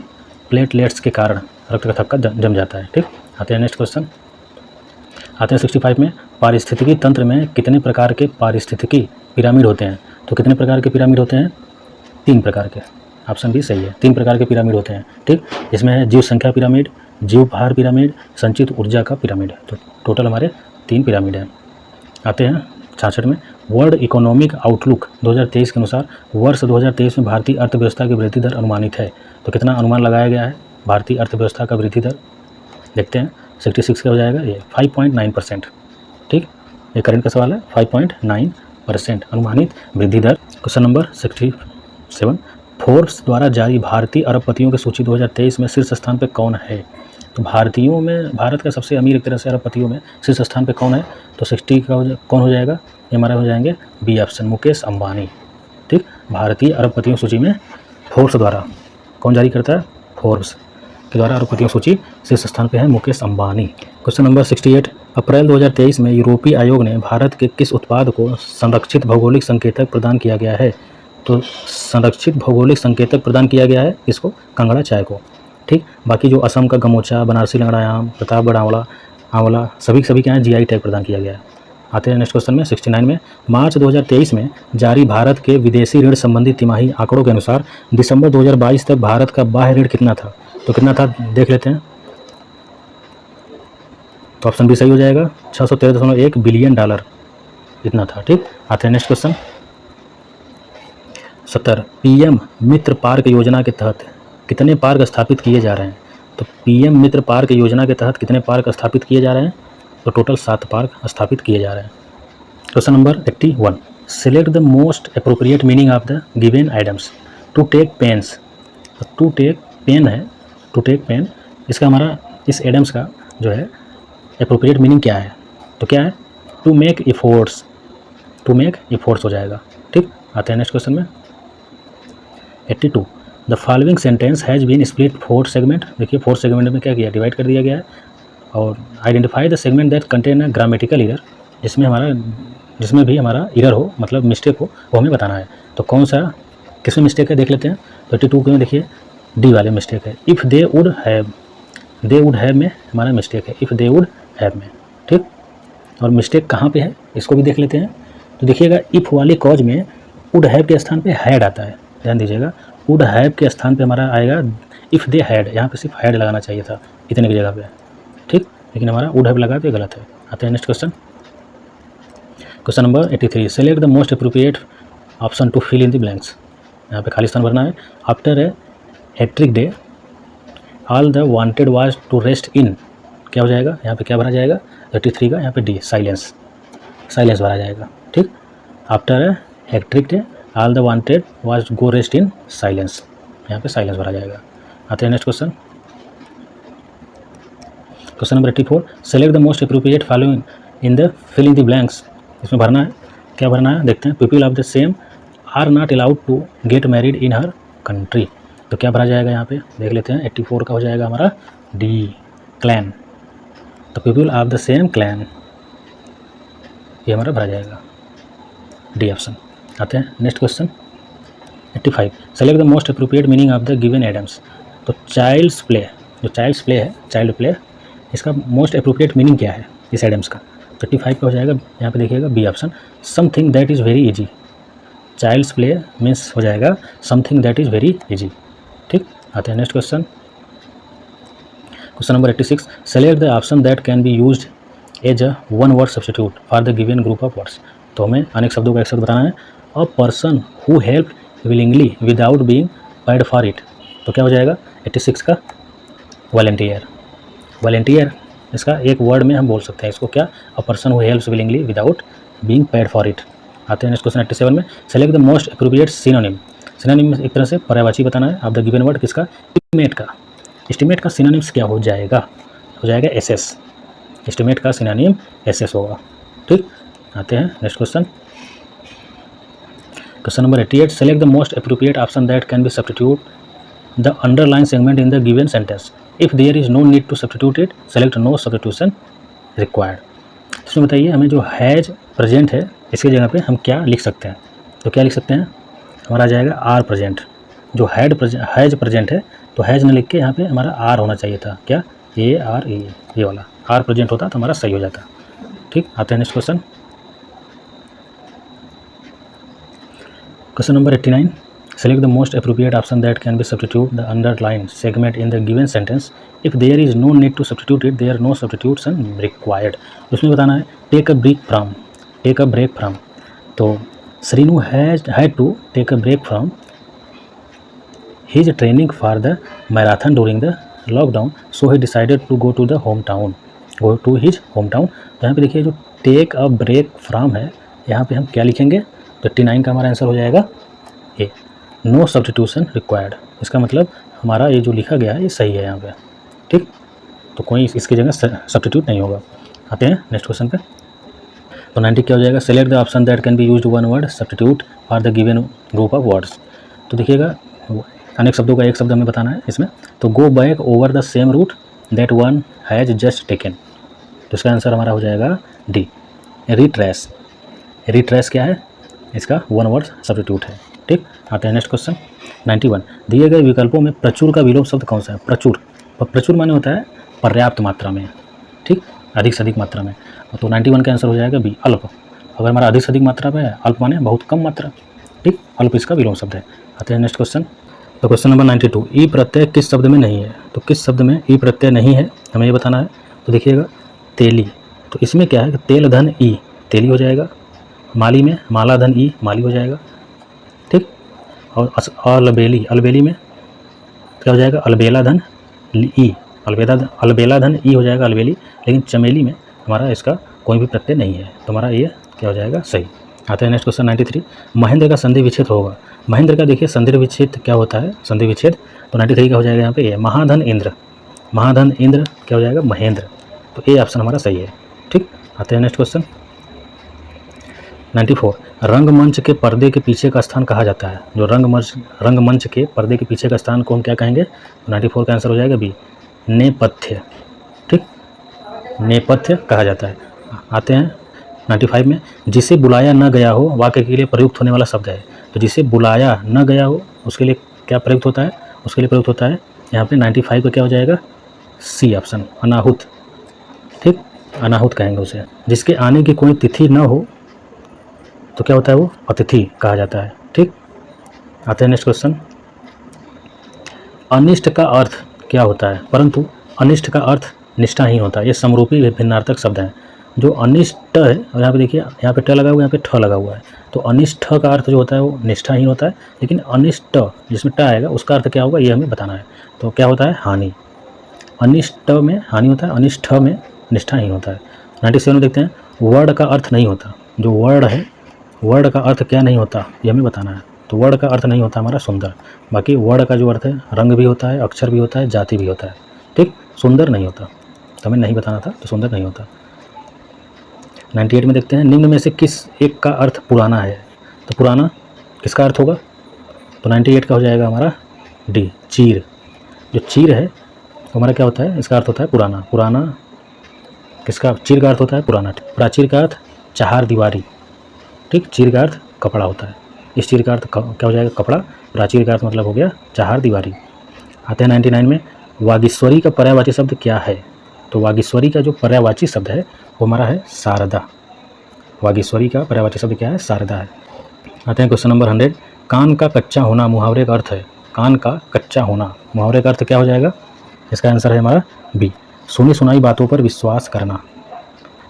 प्लेटलेट्स के कारण रक्त का थक्का जम जाता है, ठीक। आते हैं नेक्स्ट क्वेश्चन, आते हैं 65 में। पारिस्थितिकी तंत्र में कितने प्रकार के पारिस्थितिकी पिरामिड होते हैं? तो कितने प्रकार के पिरामिड होते हैं? 3 प्रकार के। ऑप्शन भी सही है, 3 प्रकार के पिरामिड होते हैं, ठीक। इसमें है जीव संख्या पिरामिड, जीव भार पिरामिड, संचित ऊर्जा का पिरामिड। तो टोटल हमारे 3 पिरामिड हैं। आते हैं 66 में। वर्ल्ड इकोनॉमिक आउटलुक 2023 के अनुसार वर्ष 2023 में भारतीय अर्थव्यवस्था की वृद्धि दर अनुमानित है। तो कितना अनुमान लगाया गया है भारतीय अर्थव्यवस्था का वृद्धि दर? देखते हैं 66 का हो जाएगा ये 5.9%, ठीक। ये करंट का सवाल है, 5.9% अनुमानित वृद्धि दर। Question number 67। फोर्ब्स द्वारा जारी भारतीय अरबपतियों की सूची 2023 में शीर्ष स्थान पे कौन है? तो भारतीयों में भारत का सबसे अमीर एक तरह से अरबपतियों में शीर्ष स्थान पे कौन है? तो 60 का कौन हो जाएगा? ये हमारा हो जाएंगे बी ऑप्शन, मुकेश अंबानी, ठीक। भारतीय अरबपतियों सूची में फोर्ब्स द्वारा कौन जारी करता है? फोर्ब्स के द्वारा अरबपतियों सूची शीर्ष स्थान पे है Mukesh Ambani. Question number 68। April 2023 में यूरोपीय आयोग ने भारत के किस उत्पाद को संरक्षित भौगोलिक संकेतक प्रदान किया गया है? तो संरक्षित भौगोलिक संकेतक प्रदान किया गया है इसको, कांगड़ा चाय को, ठीक। बाकी जो असम का गमोचा, बनारसी लंगड़ा आम, प्रतापगढ़ आंवला सभी क्या है? जीआई टैग प्रदान किया गया है। आते हैं नेक्स्ट क्वेश्चन में 69 में। मार्च 2023 में जारी भारत के विदेशी ऋण संबंधी तिमाही आंकड़ों के अनुसार दिसंबर 2022 तक भारत का बाह्य ऋण कितना था? तो कितना था देख लेते हैं। तो ऑप्शन भी सही हो जाएगा, 613.1 बिलियन डॉलर इतना था, ठीक। आते हैं नेक्स्ट क्वेश्चन 70। पीएम मित्र पार्क योजना के तहत कितने पार्क स्थापित किए जा रहे हैं? तो पीएम मित्र पार्क योजना के तहत कितने पार्क स्थापित किए जा रहे हैं? तो टोटल 7 पार्क स्थापित किए जा रहे हैं। Question number 81। Select the most appropriate meaning of the given items. To take pains, to take pain है, टू टेक पेन, इसका हमारा इस एडम्स का जो है अप्रोप्रिएट मीनिंग क्या है? तो क्या है? To make efforts, to make efforts हो जाएगा, ठीक। आते हैं नेक्स्ट क्वेश्चन में 82। The following sentence has been split 4 segment. देखिए 4 सेगमेंट में क्या किया? डिवाइड कर दिया गया है। और identify the segment that contain a grammatical error, जिसमें भी हमारा एरर हो, मतलब मिस्टेक हो, वो हमें बताना है। तो कौन सा किस में मिस्टेक है देख लेते हैं। 82 में देखिए डी वाले मिस्टेक है, इफ़ दे वुड हैव में हमारा मिस्टेक है, इफ़ दे वुड हैव में, ठीक। और मिस्टेक कहाँ पे है इसको भी देख लेते हैं। तो देखिएगा इफ़ वाले कॉज में वुड हैव के स्थान पे हैड आता है, ध्यान दीजिएगा। वुड हैव के स्थान पे हमारा आएगा इफ़ दे हैड, यहाँ पे सिर्फ हैड लगाना चाहिए था इतने की जगह पे, ठीक। लेकिन हमारा वुड हैव लगा तो गलत है। आते हैं next question, question number 83। Select the most appropriate option to fill in the blanks. यहाँ पे खाली स्थान भरना है। आफ्टर ए हैट्रिक day all the wanted was to rest in, क्या हो जाएगा? यहाँ पे क्या भरा जाएगा? 83 का यहाँ पे डी, साइलेंस भरा जाएगा, ठीक। आफ्टर ए हैट्रिक day all the wanted was go rest in silence, यहाँ पे साइलेंस भरा जाएगा। आते हैं next question, question number 84। Select the most appropriate following in the filling the blanks. इसमें भरना है, क्या भरना है देखते हैं। People of the same are not allowed to get married in her country. तो क्या भरा जाएगा यहाँ पे देख लेते हैं। 84 का हो जाएगा हमारा डी, क्लैन। तो people of the same clan, ये हमारा भरा जाएगा डी ऑप्शन। आते हैं next question 85, select the most appropriate meaning of the given idioms. तो चाइल्ड्स प्ले, जो चाइल्ड्स प्ले है, चाइल्ड प्ले, इसका मोस्ट अप्रोप्रिएट मीनिंग क्या है इस एडम्स का। 35 का हो जाएगा यहाँ पे देखिएगा B option, something that is very easy. Child's play means हो जाएगा something that is very easy. ठीक, आते हैं next question. Question number 86, select the option that can be used as a one word substitute for the given group of words. तो हमें अनेक शब्दों का एक शब्द बताना है। A person who help willingly without being paid for it. तो क्या हो जाएगा 86 का वॉलंटियर। वॉलंटियर इसका एक वर्ड में हम बोल सकते हैं इसको क्या, अ person who helps willingly without being paid for it. आते हैं नेक्स्ट क्वेश्चन 87 में, select the most appropriate synonym. Synonym एक तरह से पर्यायवाची बताना है आप द गिवन वर्ड किसका, एस्टिमेट का। एस्टिमेट का सिनोनिम्स क्या हो जाएगा, हो जाएगा एसएस। एस्टिमेट का सिनोनिम एसएस होगा। ठीक, आते हैं next question. Question number 88, select the most appropriate option that can be substitute the underline segment in the given sentence. If there is no need to substitute it, select no substitution required. इसमें बताइए हमें जो has present है इसकी जगह पे हम क्या लिख सकते हैं। तो क्या लिख सकते हैं, हमारा आ जाएगा आर प्रेजेंट। जो हैज प्रेजेंट है तो हैज न लिख के यहाँ पे हमारा आर होना चाहिए था, क्या ए आर ए, ये वाला आर प्रेजेंट होता तो हमारा सही हो जाता। ठीक, आते हैं next question. Question number 89, select the most appropriate option that can be substitute the underline segment in the given sentence. If there is no need to substitute it, there no substitution required. उसमें बताना है take a break from, take a break from. तो Srinu had to take a break from his training for the marathon during the lockdown, so he decided to go to the hometown, go to his hometown। तो यहाँ पे देखिए जो take a break from है यहाँ पे हम क्या लिखेंगे, तो 89 का हमारा आंसर हो जाएगा ए, नो सब्स्टिट्यूशन रिक्वायर्ड। इसका मतलब हमारा ये जो लिखा गया है ये सही है यहाँ पे। ठीक, तो कोई इसकी जगह सब्स्टिट्यूट नहीं होगा। आते हैं नेक्स्ट क्वेश्चन पे। तो 90 क्या हो जाएगा, select the option that can be used one word substitute for the given group of words. तो देखिएगा अनेक शब्दों का एक शब्द हमें बताना है इसमें। तो go back over the same route that one has just taken. तो इसका आंसर हमारा हो जाएगा डी, रिट्रेस। रिट्रेस क्या है, इसका वन वर्ड सब्स्टिट्यूट है। ठीक, आते हैं नेक्स्ट क्वेश्चन 91, दिए गए विकल्पों में प्रचुर का विलोम शब्द कौन सा है। प्रचुर, प्रचुर माने होता है पर्याप्त मात्रा में। ठीक, अधिक से अधिक मात्रा में। तो 91 का आंसर हो जाएगा बी, अल्प। अगर हमारा अधिक से अधिक मात्रा में है, अल्प माने बहुत कम मात्रा। ठीक, अल्प इसका विलोम शब्द है। आते हैं नेक्स्ट क्वेश्चन। तो क्वेश्चन नंबर 92, ई प्रत्यय किस शब्द में नहीं है। तो किस शब्द में ई प्रत्यय नहीं है हमें ये बताना है। तो देखिएगा तेली, तो इसमें क्या है कि तेल धन ई, तेली हो जाएगा। माली में माला धन ई, माली हो जाएगा। ठीक, और अलबेली, अलबेली में क्या हो जाएगा, अलबेला धन ई, अलबेला धन ई हो जाएगा अलबेली। लेकिन चमेली में हमारा इसका कोई भी प्रत्यय नहीं है, तो हमारा ये क्या हो जाएगा, सही। आते हैं नेक्स्ट क्वेश्चन 93, महेंद्र का संधि विच्छेद होगा। महेंद्र का देखिए संधि विच्छेद क्या होता है, संधि विच्छेद। तो 93 का हो जाएगा यहाँ पे ये, महाधन इंद्र। महाधन इंद्र क्या हो जाएगा, महेंद्र। तो ए ऑप्शन हमारा सही है। ठीक, आते हैं नेक्स्ट क्वेश्चन 94, रंगमंच के पर्दे के पीछे का स्थान कहा जाता है। जो रंगमंच के पर्दे के पीछे का स्थान को हम क्या कहेंगे। तो 94 का आंसर हो जाएगा बी, नेपथ्य। ठीक, नेपथ्य कहा जाता है। आते हैं 95 में, जिसे बुलाया न गया हो वाक्य के लिए प्रयुक्त होने वाला शब्द है। तो जिसे बुलाया न गया हो उसके लिए क्या प्रयुक्त होता है, उसके लिए प्रयुक्त होता है यहाँ पे 95 का क्या हो जाएगा, सी ऑप्शन, अनाहुत। ठीक, अनाहुत कहेंगे उसे। जिसके आने की कोई तिथि न हो तो क्या होता है, वो अतिथि कहा जाता है। ठीक, आते हैं नेक्स्ट क्वेश्चन। अनिष्ट का अर्थ क्या होता है, परंतु अनिष्ट का अर्थ निष्ठाहीन होता है। ये समरूपी भिन्नार्थक शब्द हैं। जो अनिष्ट है, और यहाँ पे देखिए यहाँ पे ट लगा हुआ है, यहाँ पे ठ लगा हुआ है। तो अनिष्ठ का अर्थ जो होता है वो निष्ठाहीन होता है। लेकिन अनिष्ट जिसमें ट आएगा उसका अर्थ क्या होगा ये हमें बताना है। तो क्या होता है, हानि। अनिष्ट में हानि होता है, अनिष्ठ में निष्ठाहीन होता है। 97 में देखते हैं, वर्ड का अर्थ नहीं होता। जो वर्ड है, वर्ड का अर्थ क्या नहीं होता ये हमें बताना है। तो वर्ड का अर्थ नहीं होता हमारा सुंदर। बाकी वर्ड का जो अर्थ है रंग भी होता है, अक्षर भी होता है, जाति भी होता है। ठीक, सुंदर नहीं होता, तो हमें नहीं बताना था, तो सुंदर नहीं होता। 98 में देखते हैं, निम्न में से किस एक का अर्थ पुराना है। तो पुराना किसका अर्थ होगा, तो 98 का हो जाएगा हमारा डी, चीर। जो चीर है तो हमारा क्या होता है, इसका अर्थ होता है पुराना। पुराना किसका, चीर का अर्थ होता है पुराना। प्राचीर का अर्थ चार दीवारी, ठीक। चीर का अर्थ कपड़ा होता है। इस चीर का अर्थ क्या हो जाएगा, कपड़ा। प्राचीर का अर्थ मतलब हो गया चार दीवारी। आते हैं 99 में, वागीश्वरी का पर्यायवाची शब्द क्या है। तो वागीश्वरी का जो पर्यायवाची शब्द है वो हमारा है शारदा। वागीश्वरी का पर्यायवाची शब्द क्या है, शारदा है। आते हैं क्वेश्चन नंबर 100। कान का कच्चा होना मुहावरे का अर्थ है। कान का कच्चा होना मुहावरे का अर्थ क्या हो जाएगा, इसका आंसर है हमारा बी, सुनी सुनाई बातों पर विश्वास करना।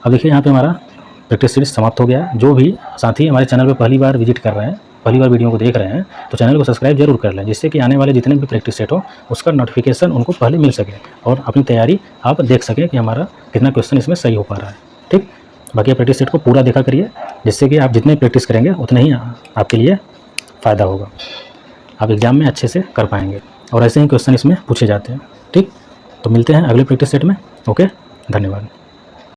अब देखिए यहाँ पे हमारा प्रैक्टिस सीरीज समाप्त हो गया है। जो भी साथी हमारे चैनल पर पहली बार विजिट कर रहे हैं, पहली बार वीडियो को देख रहे हैं, तो चैनल को सब्सक्राइब जरूर कर लें, जिससे कि आने वाले जितने भी प्रैक्टिस सेट हो उसका नोटिफिकेशन उनको पहले मिल सके और अपनी तैयारी आप देख सकें कि हमारा कितना क्वेश्चन इसमें सही हो पा रहा है, ठीक। बाकी प्रैक्टिस सेट को पूरा देखा करिए, जिससे कि आप जितने प्रैक्टिस करेंगे उतने ही आपके लिए फ़ायदा होगा, आप एग्ज़ाम में अच्छे से कर पाएंगे। और ऐसे ही क्वेश्चन इसमें पूछे जाते हैं, ठीक। तो मिलते हैं अगले प्रैक्टिस सेट में। ओके, धन्यवाद।